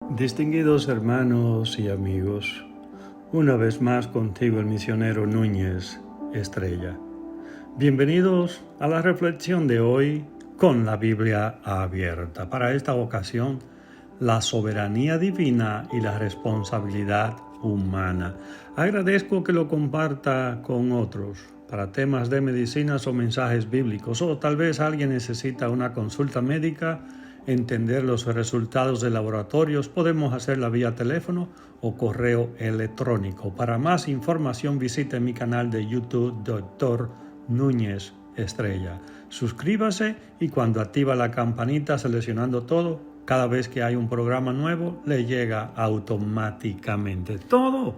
Distinguidos hermanos y amigos, una vez más contigo el misionero Núñez Estrella. Bienvenidos a la reflexión de hoy con la Biblia abierta. Para esta ocasión, la soberanía divina y la responsabilidad humana. Agradezco que lo comparta con otros para temas de medicinas o mensajes bíblicos, o tal vez alguien necesita una consulta médica, entender los resultados de laboratorios. Podemos hacerla vía teléfono o correo electrónico. Para más información visite mi canal de YouTube, Dr. Núñez Estrella. Suscríbase y cuando activa la campanita seleccionando todo, cada vez que hay un programa nuevo, le llega automáticamente. Todo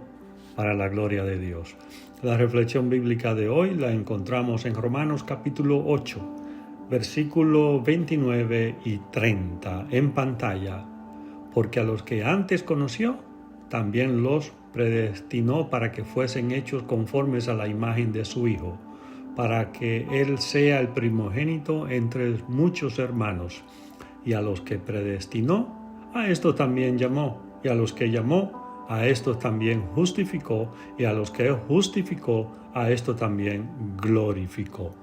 para la gloria de Dios. La reflexión bíblica de hoy la encontramos en Romanos capítulo 8, versículos 29 y 30 en pantalla. Porque a los que antes conoció, también los predestinó para que fuesen hechos conformes a la imagen de su Hijo, para que Él sea el primogénito entre muchos hermanos. Y a los que predestinó, a estos también llamó. Y a los que llamó, a estos también justificó. Y a los que justificó, a estos también glorificó.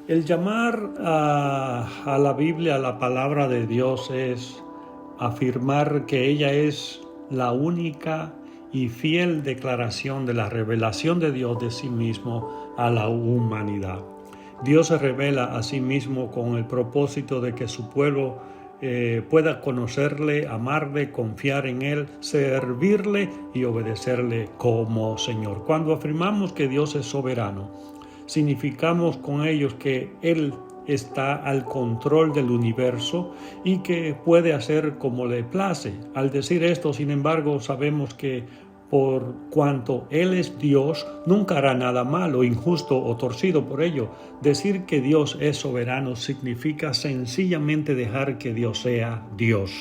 El llamar a la Biblia, a la palabra de Dios, es afirmar que ella es la única y fiel declaración de la revelación de Dios de sí mismo a la humanidad. Dios se revela a sí mismo con el propósito de que su pueblo pueda conocerle, amarle, confiar en Él, servirle y obedecerle como Señor. Cuando afirmamos que Dios es soberano, significamos con ellos que Él está al control del universo y que puede hacer como le place. Al decir esto, sin embargo, sabemos que por cuanto Él es Dios, nunca hará nada malo, injusto o torcido por ello. Decir que Dios es soberano significa sencillamente dejar que Dios sea Dios.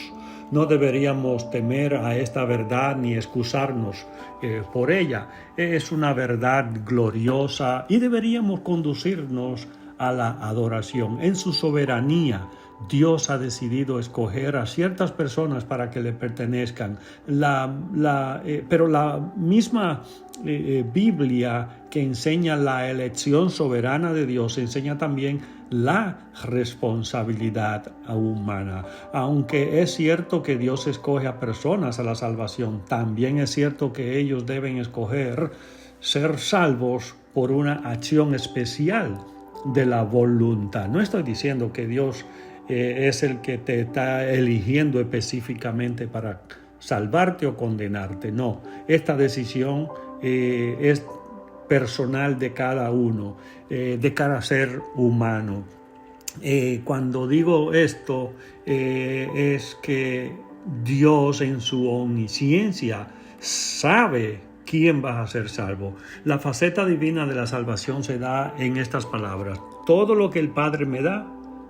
No deberíamos temer a esta verdad ni excusarnos por ella. Es una verdad gloriosa y deberíamos conducirnos a la adoración. En su soberanía, Dios ha decidido escoger a ciertas personas para que le pertenezcan. Pero la misma Biblia que enseña la elección soberana de Dios enseña también la responsabilidad humana. Aunque es cierto que Dios escoge a personas a la salvación, también es cierto que ellos deben escoger ser salvos por una acción especial de la voluntad. No estoy diciendo que Dios es el que te está eligiendo específicamente para salvarte o condenarte. No, esta decisión es personal de cada uno, de cada ser humano. Cuando digo esto, es que Dios en su omnisciencia sabe quién va a ser salvo. La faceta divina de la salvación se da en estas palabras: todo lo que el Padre me da,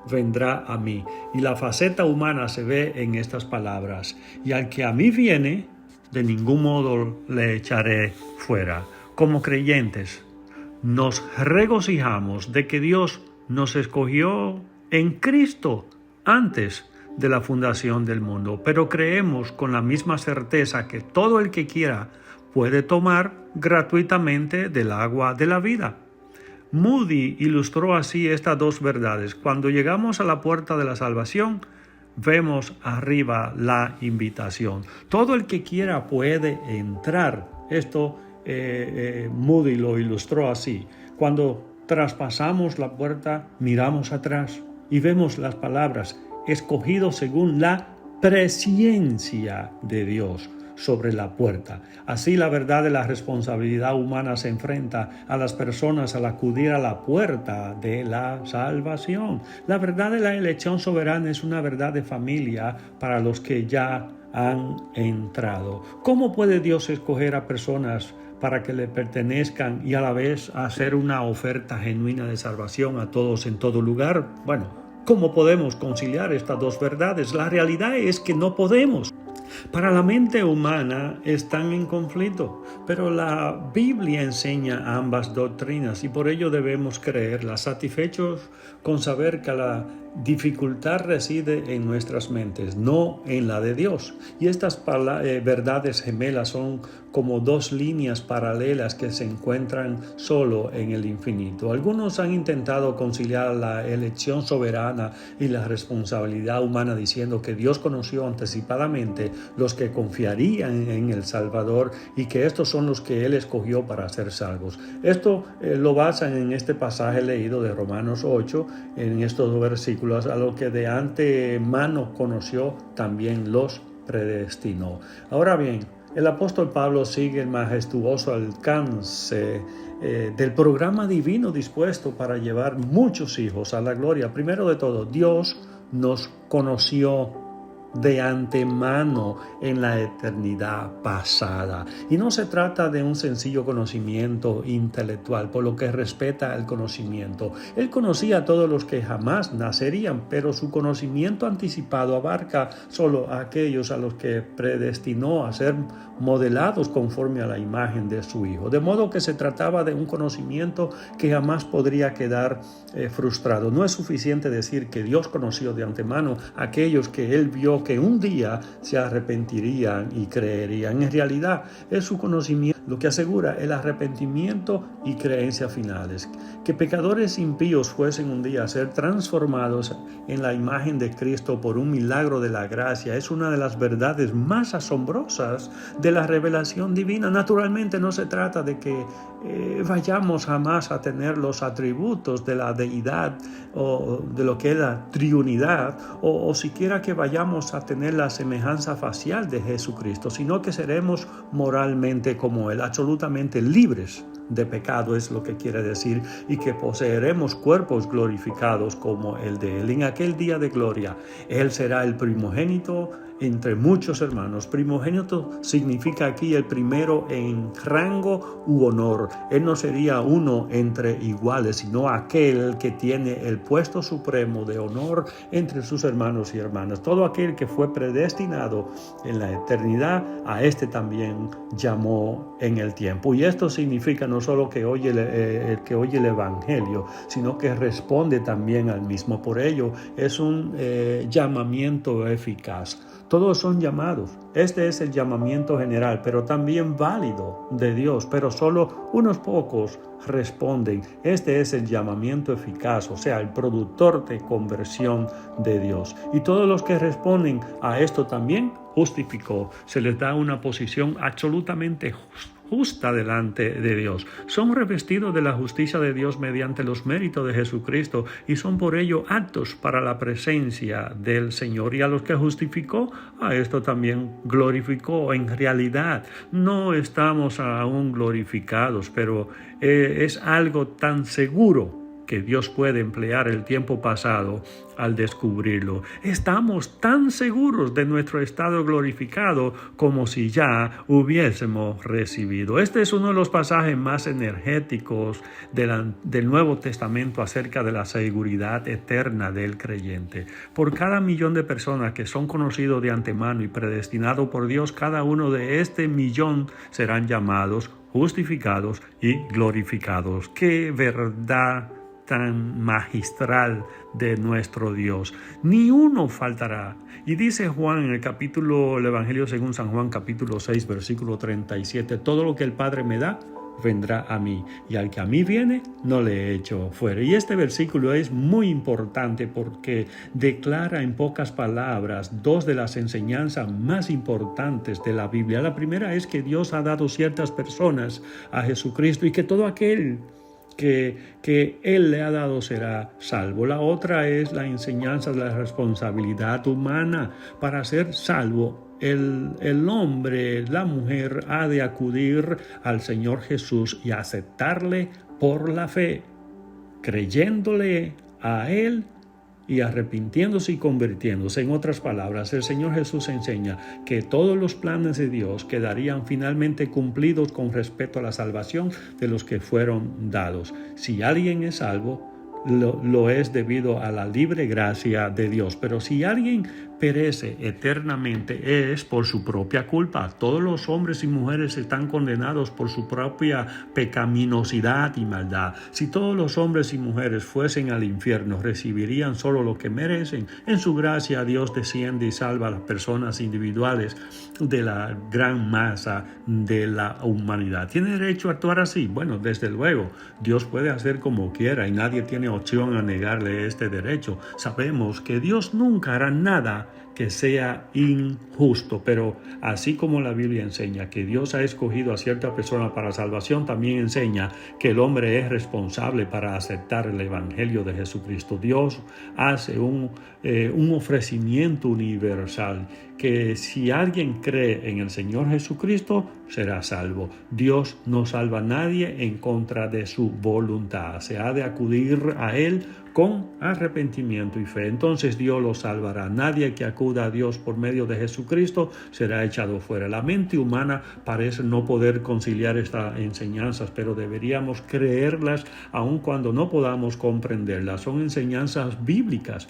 vendrá a mí. Y la faceta humana se ve en estas palabras: y al que a mí viene, de ningún modo le echaré fuera. Como creyentes, nos regocijamos de que Dios nos escogió en Cristo antes de la fundación del mundo, pero creemos con la misma certeza que todo el que quiera puede tomar gratuitamente del agua de la vida. Moody ilustró así estas dos verdades. Cuando llegamos a la puerta de la salvación, vemos arriba la invitación. Todo el que quiera puede entrar. Esto Moody lo ilustró así. Cuando traspasamos la puerta, miramos atrás y vemos las palabras: escogido según la presciencia de Dios sobre la puerta. Así la verdad de la responsabilidad humana se enfrenta a las personas al acudir a la puerta de la salvación. La verdad de la elección soberana es una verdad de familia para los que ya han entrado. ¿Cómo puede Dios escoger a personas para que le pertenezcan y a la vez hacer una oferta genuina de salvación a todos en todo lugar? Bueno, ¿cómo podemos conciliar estas dos verdades? La realidad es que no podemos. Para la mente humana están en conflicto, pero la Biblia enseña ambas doctrinas y por ello debemos creerlas, satisfechos con saber que dificultad reside en nuestras mentes, no en la de Dios. Y estas verdades gemelas son como dos líneas paralelas que se encuentran solo en el infinito. Algunos han intentado conciliar la elección soberana y la responsabilidad humana diciendo que Dios conoció anticipadamente los que confiarían en el Salvador y que estos son los que Él escogió para ser salvos. Esto lo basan en este pasaje leído de Romanos 8, en estos dos versículos: a lo que de antemano conoció, también los predestinó. Ahora bien, el apóstol Pablo sigue el majestuoso alcance del programa divino dispuesto para llevar muchos hijos a la gloria. Primero de todo, Dios nos conoció de antemano en la eternidad pasada. Y no se trata de un sencillo conocimiento intelectual, por lo que respeta el conocimiento. Él conocía a todos los que jamás nacerían, pero su conocimiento anticipado abarca solo a aquellos a los que predestinó a ser modelados conforme a la imagen de su Hijo. De modo que se trataba de un conocimiento que jamás podría quedar frustrado. No es suficiente decir que Dios conoció de antemano a aquellos que Él vio que un día se arrepentirían y creerían. En realidad es su conocimiento lo que asegura el arrepentimiento y creencia finales. Que pecadores impíos fuesen un día a ser transformados en la imagen de Cristo por un milagro de la gracia es una de las verdades más asombrosas de la revelación divina. Naturalmente no se trata de que vayamos jamás a tener los atributos de la deidad o de lo que es la triunidad o siquiera que vayamos a tener la semejanza facial de Jesucristo, sino que seremos moralmente como Él, absolutamente libres de pecado, es lo que quiere decir, y que poseeremos cuerpos glorificados como el de Él. En aquel día de gloria, Él será el primogénito entre muchos hermanos. Primogénito significa aquí el primero en rango u honor. Él no sería uno entre iguales, sino aquel que tiene el puesto supremo de honor entre sus hermanos y hermanas. Todo aquel que fue predestinado en la eternidad, a este también llamó en el tiempo. Y esto significa no solo que oye el que oye el Evangelio, sino que responde también al mismo. Por ello, es un llamamiento eficaz. Todos son llamados. Este es el llamamiento general, pero también válido de Dios, pero solo unos pocos responden. Este es el llamamiento eficaz, o sea, el productor de conversión de Dios. Y todos los que responden a esto también justificó. Se les da una posición absolutamente justa delante de Dios. Son revestidos de la justicia de Dios mediante los méritos de Jesucristo y son por ello aptos para la presencia del Señor. Y a los que justificó, a esto también glorificó. En realidad no estamos aún glorificados, pero es algo tan seguro que Dios puede emplear el tiempo pasado al descubrirlo. Estamos tan seguros de nuestro estado glorificado como si ya hubiésemos recibido. Este es uno de los pasajes más energéticos del Nuevo Testamento acerca de la seguridad eterna del creyente. Por cada millón de personas que son conocidos de antemano y predestinados por Dios, cada uno de este millón serán llamados, justificados y glorificados. ¡Qué verdad tan magistral de nuestro Dios! Ni uno faltará. Y dice Juan en el Evangelio según San Juan, capítulo 6, versículo 37, todo lo que el Padre me da, vendrá a mí, y al que a mí viene, no le echo fuera. Y este versículo es muy importante porque declara en pocas palabras dos de las enseñanzas más importantes de la Biblia. La primera es que Dios ha dado ciertas personas a Jesucristo y que todo aquel que Él le ha dado será salvo. La otra es la enseñanza de la responsabilidad humana. Para ser salvo, el hombre, la mujer, ha de acudir al Señor Jesús y aceptarle por la fe, creyéndole a Él y arrepintiéndose y convirtiéndose. En otras palabras, el Señor Jesús enseña que todos los planes de Dios quedarían finalmente cumplidos con respecto a la salvación de los que fueron dados. Si alguien es salvo, lo es debido a la libre gracia de Dios. Pero si alguien perece eternamente es por su propia culpa. Todos los hombres y mujeres están condenados por su propia pecaminosidad y maldad. Si todos los hombres y mujeres fuesen al infierno, recibirían solo lo que merecen. En su gracia, Dios desciende y salva a las personas individuales de la gran masa de la humanidad. ¿Tiene derecho a actuar así? Bueno, desde luego, Dios puede hacer como quiera y nadie tiene opción a negarle este derecho. Sabemos que Dios nunca hará nada que sea injusto, pero así como la Biblia enseña que Dios ha escogido a cierta persona para salvación, también enseña que el hombre es responsable para aceptar el Evangelio de Jesucristo. Dios hace un ofrecimiento universal, que si alguien cree en el Señor Jesucristo, será salvo. Dios no salva a nadie en contra de su voluntad. Se ha de acudir a Él con arrepentimiento y fe. Entonces Dios lo salvará. Nadie que acuda a Dios por medio de Jesucristo será echado fuera. La mente humana parece no poder conciliar estas enseñanzas, pero deberíamos creerlas aun cuando no podamos comprenderlas. Son enseñanzas bíblicas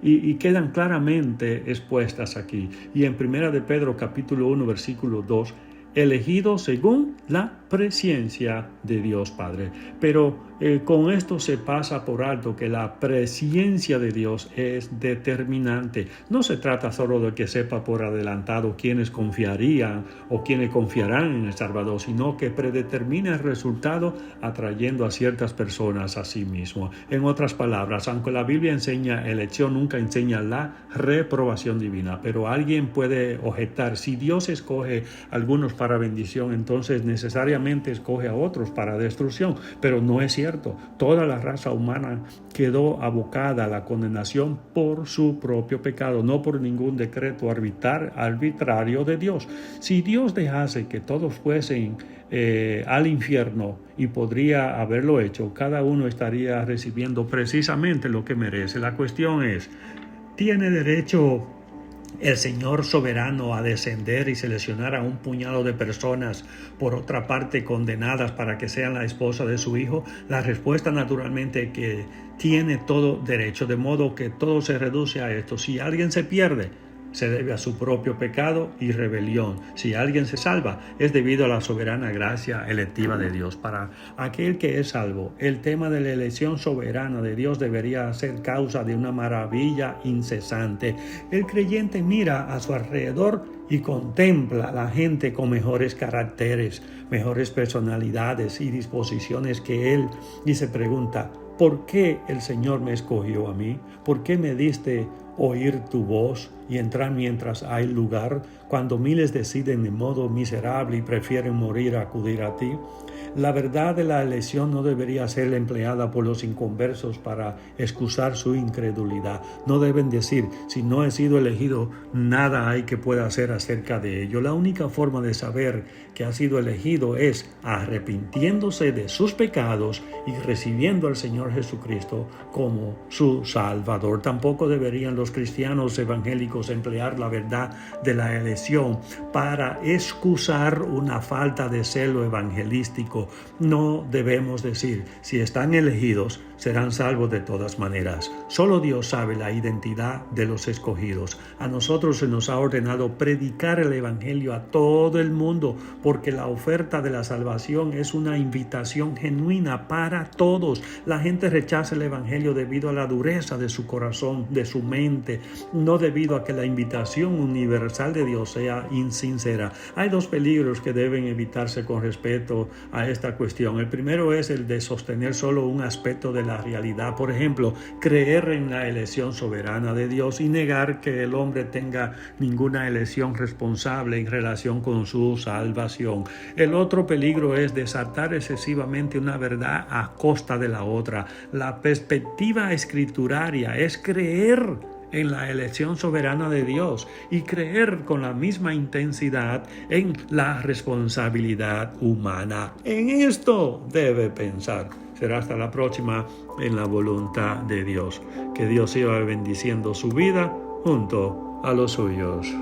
y quedan claramente expuestas aquí. Y en 1 de Pedro capítulo 1 versículo 2, elegido según la presciencia de Dios Padre. Pero con esto se pasa por alto que la presciencia de Dios es determinante. No se trata solo de que sepa por adelantado quiénes confiarían o quiénes confiarán en el Salvador, sino que predetermina el resultado atrayendo a ciertas personas a sí mismo. En otras palabras, aunque la Biblia enseña elección, nunca enseña la reprobación divina. Pero alguien puede objetar, si Dios escoge a algunos para bendición, entonces necesariamente escoge a otros para destrucción. Pero no es cierto. Toda la raza humana quedó abocada a la condenación por su propio pecado, no por ningún decreto arbitrario de Dios. Si Dios dejase que todos fuesen al infierno, y podría haberlo hecho, cada uno estaría recibiendo precisamente lo que merece. La cuestión es, ¿tiene derecho el Señor soberano a descender y seleccionar a un puñado de personas, por otra parte condenadas, para que sean la esposa de su Hijo? La respuesta naturalmente es que tiene todo derecho, de modo que todo se reduce a esto. Si alguien se pierde, se debe a su propio pecado y rebelión. Si alguien se salva, es debido a la soberana gracia electiva de Dios. Para aquel que es salvo, el tema de la elección soberana de Dios debería ser causa de una maravilla incesante. El creyente mira a su alrededor y contempla a la gente con mejores caracteres, mejores personalidades y disposiciones que él, y se pregunta, ¿por qué el Señor me escogió a mí? ¿Por qué me diste oír tu voz y entrar mientras hay lugar, cuando miles deciden de modo miserable y prefieren morir a acudir a ti? La verdad de la elección no debería ser empleada por los inconversos para excusar su incredulidad. No deben decir, si no he sido elegido, nada hay que pueda hacer acerca de ello. La única forma de saber que ha sido elegido es arrepintiéndose de sus pecados y recibiendo al Señor Jesucristo como su Salvador. Tampoco deberían los cristianos evangélicos emplear la verdad de la elección para excusar una falta de celo evangelístico. No debemos decir, si están elegidos, serán salvos de todas maneras. Solo Dios sabe la identidad de los escogidos. A nosotros se nos ha ordenado predicar el Evangelio a todo el mundo, porque la oferta de la salvación es una invitación genuina para todos. La gente rechaza el Evangelio debido a la dureza de su corazón, de su mente, no debido a que la invitación universal de Dios sea insincera. Hay dos peligros que deben evitarse con respecto a esta cuestión. El primero es el de sostener solo un aspecto de la realidad. Por ejemplo, creer en la elección soberana de Dios y negar que el hombre tenga ninguna elección responsable en relación con su salvación. El otro peligro es desatar excesivamente una verdad a costa de la otra. La perspectiva escrituraria es creer en la elección soberana de Dios y creer con la misma intensidad en la responsabilidad humana. En esto debe pensar. Será hasta la próxima en la voluntad de Dios. Que Dios siga bendiciendo su vida junto a los suyos.